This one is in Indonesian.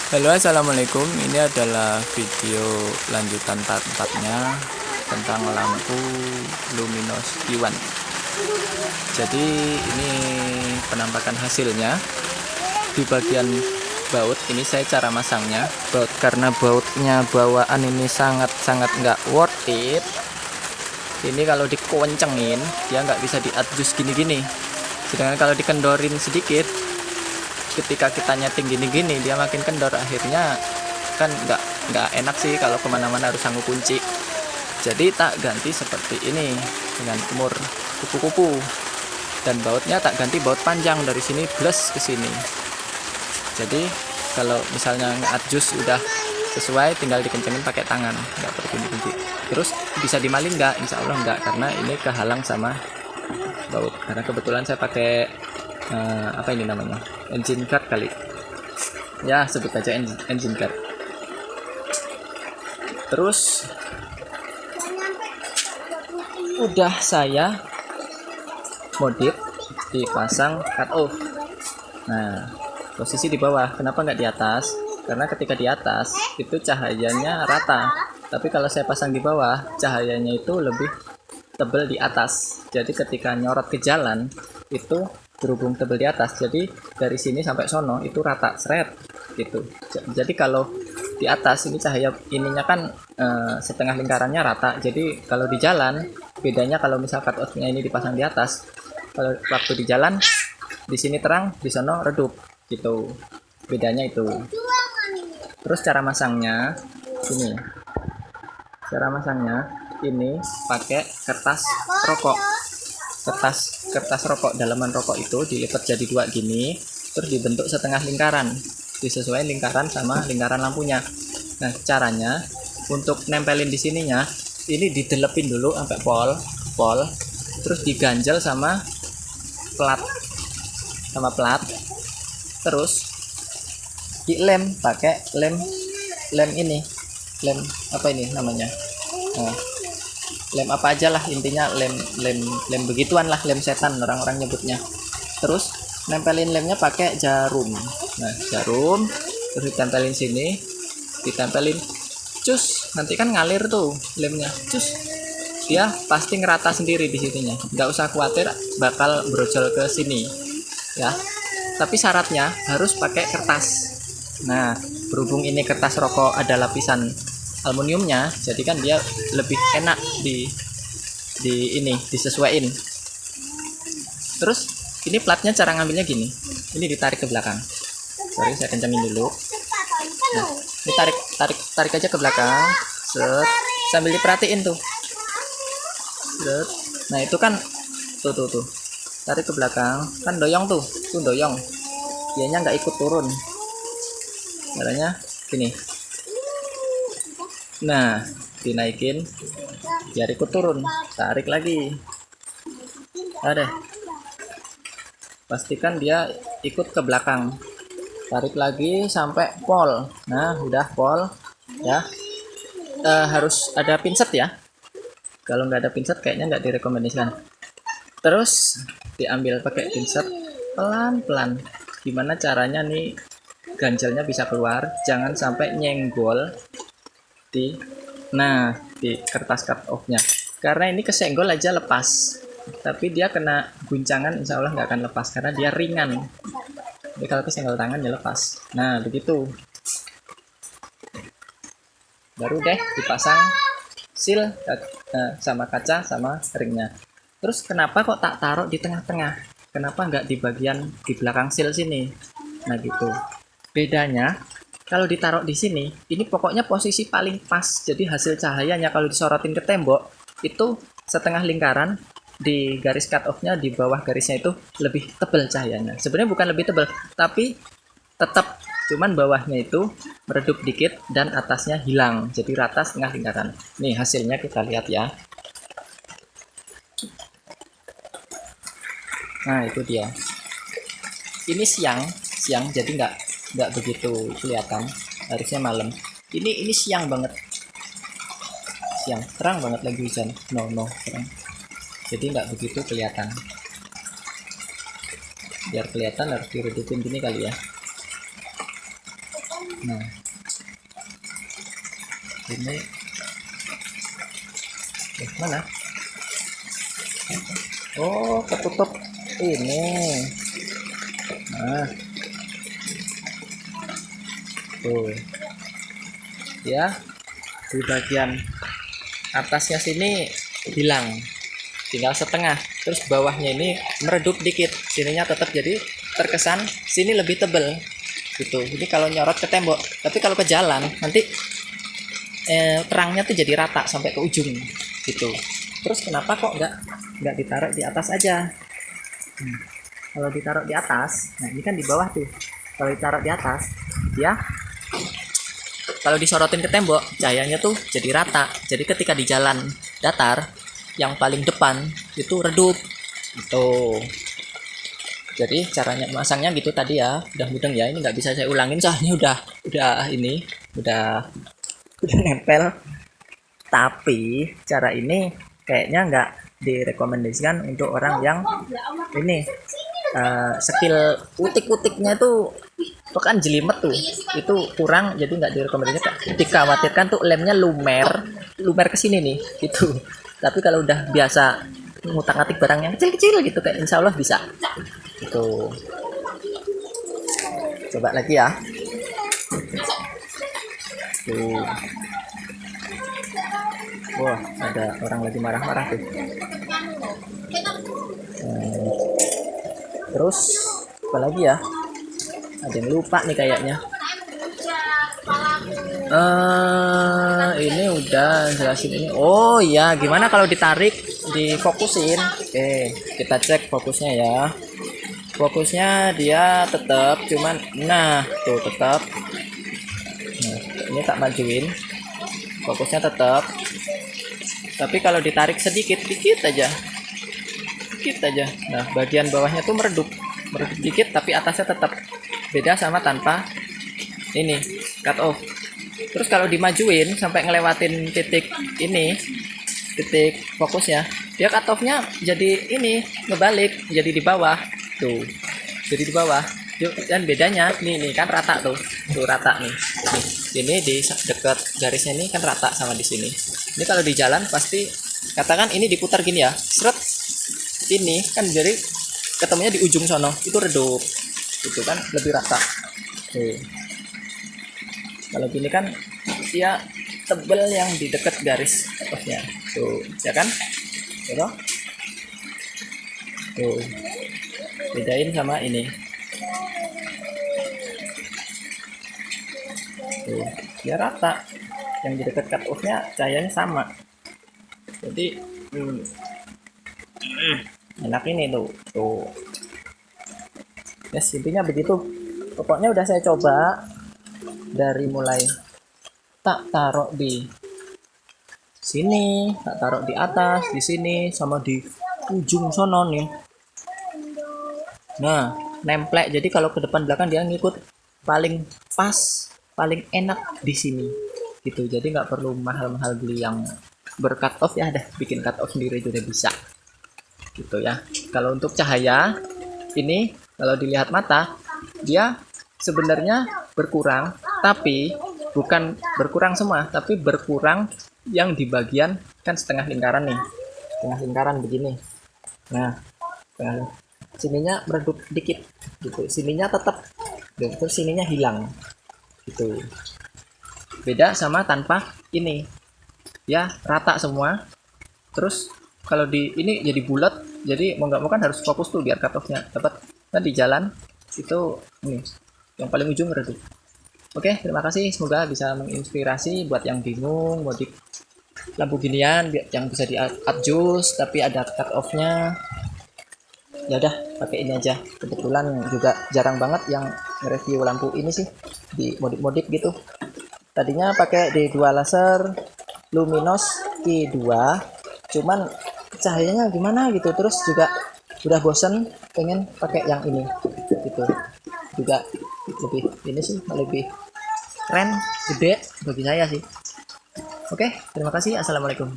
Halo, assalamualaikum. Ini adalah video lanjutan part 4-nya tentang lampu luminos Iwan. Jadi ini penampakan hasilnya. Di bagian baut ini saya cara masangnya. Baut karena bautnya bawaan ini sangat nggak worth it. Ini kalau dikencengin dia nggak bisa diadjust gini-gini. Sedangkan kalau dikendorin sedikit, ketika kita nyeting gini-gini dia makin kendor, akhirnya kan nggak enak sih kalau kemana-mana harus sanggup kunci. Jadi tak ganti seperti ini dengan umur kupu-kupu, dan bautnya tak ganti baut panjang dari sini plus ke sini. Jadi kalau misalnya nge-adjust udah sesuai, tinggal dikencengin pakai tangan, nggak perlu kunci. Terus bisa dimalin nggak? Insya Allah nggak, karena ini kehalang sama baut. Karena kebetulan saya pakai apa ini namanya, engine card kali ya, sebut aja engine card. Terus udah saya modif dipasang cut off. Nah, posisi di bawah. Kenapa nggak di atas? Karena ketika di atas itu cahayanya rata, tapi kalau saya pasang di bawah cahayanya itu lebih tebal di atas. Jadi ketika nyorot ke jalan itu berhubung tebal di atas, jadi dari sini sampai sono itu rata seret gitu. Jadi kalau di atas ini cahaya ininya kan setengah lingkarannya rata. Jadi kalau di jalan bedanya, kalau misal cut off-nya ini dipasang di atas, kalau waktu di jalan di sini terang, di sono redup gitu. Bedanya itu. Terus cara masangnya ini. Cara masangnya ini pakai kertas rokok. Kertas rokok, dalaman rokok itu dilipat jadi dua gini, terus dibentuk setengah lingkaran, disesuaikan lingkaran sama lingkaran lampunya. Nah, caranya untuk nempelin di sininya, ini didelepin dulu sampai pol, terus diganjel sama plat, terus dilem pakai lem ini, lem apa ini namanya? Nah, lem apa aja lah, intinya lem begituan lah, lem setan orang-orang nyebutnya. Terus nempelin lemnya pakai jarum. Nah, jarum terus ditempelin sini, ditempelin cus, nanti kan ngalir tuh lemnya, cus, dia pasti ngerata sendiri di sininya, nggak usah khawatir bakal brojol ke sini ya. Tapi syaratnya harus pakai kertas. Nah, berhubung ini kertas rokok ada lapisan aluminiumnya, jadi kan dia lebih enak di ini disesuaiin. Terus ini platnya cara ngambilnya gini, ini ditarik ke belakang. Sorry, saya kencangin dulu. Nah, ini tarik aja ke belakang, set, sambil diperhatiin tuh, set. Nah itu kan tuh tarik ke belakang, kan doyong tuh doyong, dianya nggak ikut turun, caranya gini. Nah, dinaikin biar ikut turun, tarik lagi, ada, pastikan dia ikut ke belakang, tarik lagi sampai pol. Nah, udah pol ya. Harus ada pinset ya, kalau nggak ada pinset kayaknya nggak direkomendasikan. Terus diambil pakai pinset pelan-pelan. Gimana caranya nih ganjelnya bisa keluar, jangan sampai nyenggol di kertas cut off-nya, karena ini kesenggol aja lepas, tapi dia kena guncangan insya Allah nggak akan lepas karena dia ringan. Jadi kalau kesenggol tangan ya lepas. Nah begitu, baru deh dipasang seal sama kaca sama ringnya. Terus kenapa kok tak taruh di tengah-tengah, kenapa nggak di bagian di belakang seal sini? Nah gitu, bedanya kalau ditaruh di sini, ini pokoknya posisi paling pas. Jadi hasil cahayanya kalau disorotin ke tembok itu setengah lingkaran, di garis cut off-nya di bawah garisnya itu lebih tebal cahayanya. Sebenarnya bukan lebih tebal, tapi tetap cuman bawahnya itu meredup dikit dan atasnya hilang. Jadi rata setengah lingkaran. Nih hasilnya kita lihat ya. Nah itu dia. Ini siang jadi nggak begitu kelihatan, harusnya malam. Ini siang banget, siang terang banget, lagi hujan, terang, jadi nggak begitu kelihatan. Biar kelihatan harus diredupin gini kali ya. Nah, ini mana? Oh, ketutup ini. Nah, tuh ya, di bagian atasnya sini hilang, tinggal setengah. Terus bawahnya ini meredup dikit, sininya tetap jadi terkesan sini lebih tebel gitu. Ini kalau nyorot ke tembok, tapi kalau ke jalan nanti terangnya tuh jadi rata sampai ke ujung gitu. Terus kenapa kok nggak ditaruh di atas aja? Kalau ditaruh di atas, nah ini kan di bawah tuh. Kalau ditaruh di atas, ya kalau disorotin ke tembok, cahayanya tuh jadi rata. Jadi ketika di jalan datar, yang paling depan itu redup. Gitu. Jadi caranya masangnya gitu tadi ya. Udah mudeng ya. Ini nggak bisa saya ulangin soalnya udah nempel. Tapi cara ini kayaknya nggak direkomendasikan untuk orang yang ini skill utik-utiknya tuh kan jelimet tuh, itu kurang, jadi nggak direkomendasikan. Dikhawatirkan tuh lemnya lumer ke sini nih gitu. Tapi kalau udah biasa ngutak-ngatik barang yang kecil-kecil gitu kayak insya Allah bisa gitu. Coba lagi ya tuh. Wah, ada orang lagi marah-marah tuh. Terus apa lagi ya, ada yang lupa nih kayaknya. Ini udah jelasin ini. Oh iya, gimana kalau ditarik, difokusin? Oke, kita cek fokusnya ya. Fokusnya dia tetap, cuman nah tuh tetap. Nah, ini tak majuin, fokusnya tetap. Tapi kalau ditarik sedikit aja. Nah, bagian bawahnya tuh meredup dikit, tapi atasnya tetap. Beda sama tanpa ini cut off. Terus kalau dimajuin sampai ngelewatin titik ini, titik fokusnya, dia cut off-nya jadi ini ngebalik, jadi di bawah tuh, jadi di bawah. Dan bedanya nih kan rata tuh rata nih. Ini di dekat garisnya ini kan rata sama di sini. Ini kalau di jalan pasti katakan ini diputar gini ya, seret, ini kan jadi ketemunya di ujung sono, itu redup itu kan lebih rata tuh. Kalau gini kan dia tebel yang di dekat garis atasnya tuh, ya kan? Tuh, bedain sama ini tuh, dia rata, yang di dekat cut off nya cahayanya sama. Jadi enak ini tuh. Yes, intinya begitu. Pokoknya udah saya coba dari mulai tak taruh di sini, tak taruh di atas, di sini, sama di ujung sono nih. Nah, nemplek. Jadi kalau ke depan belakang dia ngikut paling pas, paling enak di sini. Gitu. Jadi nggak perlu mahal-mahal beli yang bercut off ya, dah bikin cut off sendiri juga bisa. Gitu ya. Kalau untuk cahaya ini kalau dilihat mata dia sebenarnya berkurang, tapi bukan berkurang semua, tapi berkurang yang di bagian kan setengah lingkaran nih, setengah lingkaran begini. Nah, sininya meredup dikit gitu, sininya tetap, terus sininya hilang gitu. Beda sama tanpa ini ya, rata semua. Terus kalau di ini jadi bulat, jadi mau nggak mau kan harus fokus tuh biar cut off-nya dapat. Kan di jalan itu ini yang paling ujung redup. Oke, terima kasih, semoga bisa menginspirasi buat yang bingung modif lampu ginian yang bisa di adjust tapi ada cut off-nya. Ya udah, pakai ini aja. Kebetulan juga jarang banget yang review lampu ini sih di modif-modif gitu. Tadinya pakai D2 laser Luminos Q2, cuman cahayanya gimana gitu, terus juga udah bosen, pengen pakai yang ini gitu, juga lebih ini sih, lebih keren, gede bagi saya sih. Oke, terima kasih, assalamualaikum.